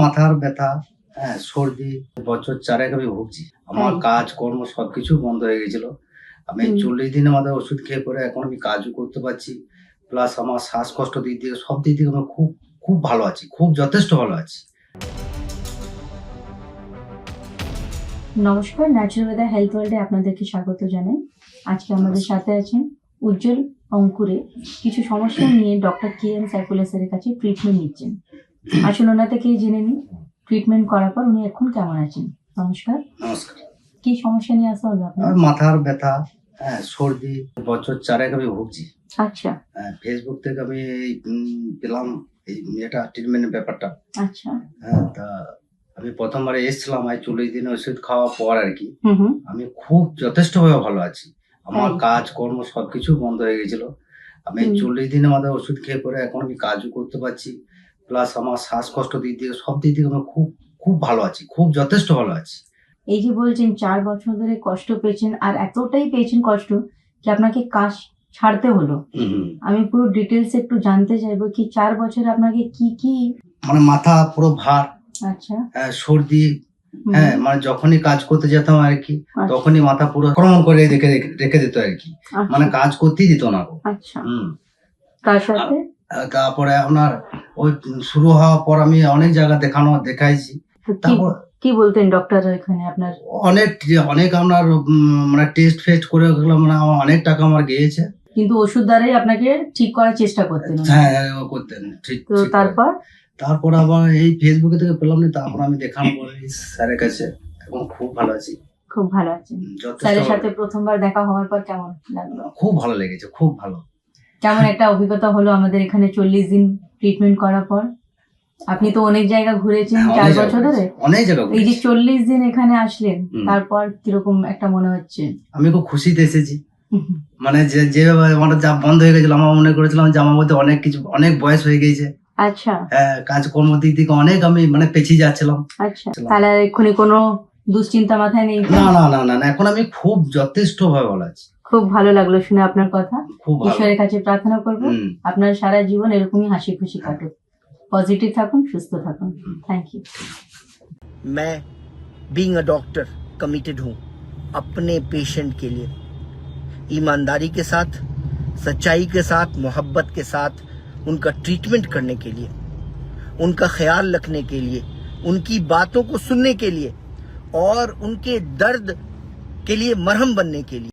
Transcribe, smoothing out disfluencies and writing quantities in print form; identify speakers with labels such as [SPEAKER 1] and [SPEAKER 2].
[SPEAKER 1] মাথার ব্যথা, হ্যাঁ, সর্দি, বছর 4 আমি ভুগছি। আমার কাজ কর্ম সবকিছু বন্ধ হয়ে গেছিল। আমি 40 দিনের মাথায় ওষুধ খেয়ে পরে এখন আমি কাজও করতে পারছি। প্লাস আমার শ্বাসকষ্ট দিক থেকে সব দিক থেকে আমি খুব ভালো আছি। খুব যথেষ্ট ভালো আছি।
[SPEAKER 2] নমস্কার, ন্যাচুরালওয়েদার হেলথ ওয়ার্ল্ডে আপনাদেরকে স্বাগত জানাই। আজকে আমাদের সাথে আছেন উজ্জ্বল অঙ্কুরে কিছু সমস্যা নিয়ে ডক্টর KM সাইকোলজিস্টের কাছে ট্রিটমেন্ট নিচ্ছেন। আসুন ওনা থেকে জেনে নিন ট্রিটমেন্ট করার পর উনি এখন কেমন আছেন। নমস্কার।
[SPEAKER 1] নমস্কার।
[SPEAKER 2] কি সমস্যা নিয়ে আসা হলো আপনার?
[SPEAKER 1] মাথার ব্যথা, হ্যাঁ, সর্দি, বছর 4 আমি ভুগছি।
[SPEAKER 2] আচ্ছা
[SPEAKER 1] ফেসবুক থেকে আমি পেলাম এই এটা ট্রিটমেন্টের ব্যাপারটা।
[SPEAKER 2] আচ্ছা।
[SPEAKER 1] হ্যাঁ, তা আমি প্রথমবারে এসেছিলাম 40 দিন ওষুধ খাওয়ার পর আর কি।
[SPEAKER 2] হুম।
[SPEAKER 1] আমি খুব যথেষ্টভাবে ভালো আছি। আমার কাজ কর্ম সবকিছু বন্ধ হয়ে গেছিল। আমি 40 দিনের মাথায় ওষুধ খেয়ে পরে এখন আমি কাজও করতে পারছি। প্লাস আমার শ্বাসকষ্ট দিক থেকে সব দিক থেকে আমি খুব ভালো আছি। খুব যথেষ্ট ভালো আছি।
[SPEAKER 2] এই যে বলছেন 4 বছর ধরে কষ্ট পেয়েছেন, আর এতটাই পেয়েছেন কষ্ট কি আপনাকে কাজ ছাড়তে হলো। আমি পুরো ডিটেলস একটু জানতে চাইবো কি 4 বছর আপনাকে কি
[SPEAKER 1] মানে মাথা পুরো ভার,
[SPEAKER 2] আচ্ছা,
[SPEAKER 1] সর্দি, হ্যাঁ, মানে যখনই কাজ করতে যেতাম আর কি তখনই মাথা পুরো আক্রমণ করে রেখে দিত আর কি। মানে কাজ করতেই দিত না।
[SPEAKER 2] আচ্ছা। তার সাথে
[SPEAKER 1] তারপরে আপনার ওই শুরু হওয়ার পর আমি অনেক জায়গা দেখাইছি। তারপর
[SPEAKER 2] কি বলতেন ডক্টর এখানে আপনার?
[SPEAKER 1] অনেক আপনার মানে টেস্ট ফেস্ট করে মানে আমার অনেক টাকা আমার গিয়েছে,
[SPEAKER 2] কিন্তু ওষুধ দ্বারাই আপনাকে ঠিক করার চেষ্টা করতেন।
[SPEAKER 1] হ্যাঁ, করতেন ঠিক।
[SPEAKER 2] তো তারপর
[SPEAKER 1] আবার এই ফেসবুকে থেকে পেলাম না, তারপর আমি দেখানো পরে স্যারের কাছে এবং খুব ভালো আছি।
[SPEAKER 2] খুব ভালো আছেন। স্যারের সাথে প্রথমবার দেখা হওয়ার পর কেমন লাগলো?
[SPEAKER 1] খুব ভালো লেগেছে, খুব ভালো।
[SPEAKER 2] কেমন একটা অভিজ্ঞতা হলো আমাদের এখানে 40 দিন ট্রিটমেন্ট করার পর? আপনি তো অনেক জায়গা ঘুরেছেন 4 বছর ধরে,
[SPEAKER 1] অনেক জায়গা।
[SPEAKER 2] এই যে 40 দিন এখানে আসলেন, তারপর কিরকম একটা মনে হচ্ছে?
[SPEAKER 1] আমি খুব খুশিতে এসেছি। মানে যেভাবে আমার যা বন্ধ হয়ে গেছিল, আমার মনে করেছিলাম যে আমার মধ্যে অনেক বয়স হয়ে গেছে।
[SPEAKER 2] আচ্ছা।
[SPEAKER 1] কাজকর্ম দিক থেকে অনেক আমি মানে পেছিয়ে যাচ্ছিলাম।
[SPEAKER 2] আচ্ছা, তাহলে এক্ষুনি কোনো দুশ্চিন্তা মাথায় নেই?
[SPEAKER 1] না, এখন আমি খুব যথেষ্ট ভাবে ভালো আছি।
[SPEAKER 2] খুব ভালো লাগলো শুনে আপনার কথা।
[SPEAKER 1] খুব
[SPEAKER 2] ঈশ্বরের কাছে প্রার্থনা করব আপনার সারা জীবন এরকমই হাসি খুশি কাটুক। পজিটিভ থাকুন, সুস্থ থাকুন। Thank you.
[SPEAKER 3] मैं बीइंग अ डॉक्टर कमिटेड हूँ अपने पेशेंट के लिए, ईमानदारी के साथ, सच्चाई के साथ, मोहब्बत के साथ उनका ट्रीटमेंट करने के लिए, उनका ख्याल रखने के लिए, उनकी बातों को सुनने के लिए और उनके दर्द के लिए मरहम बनने के लिए।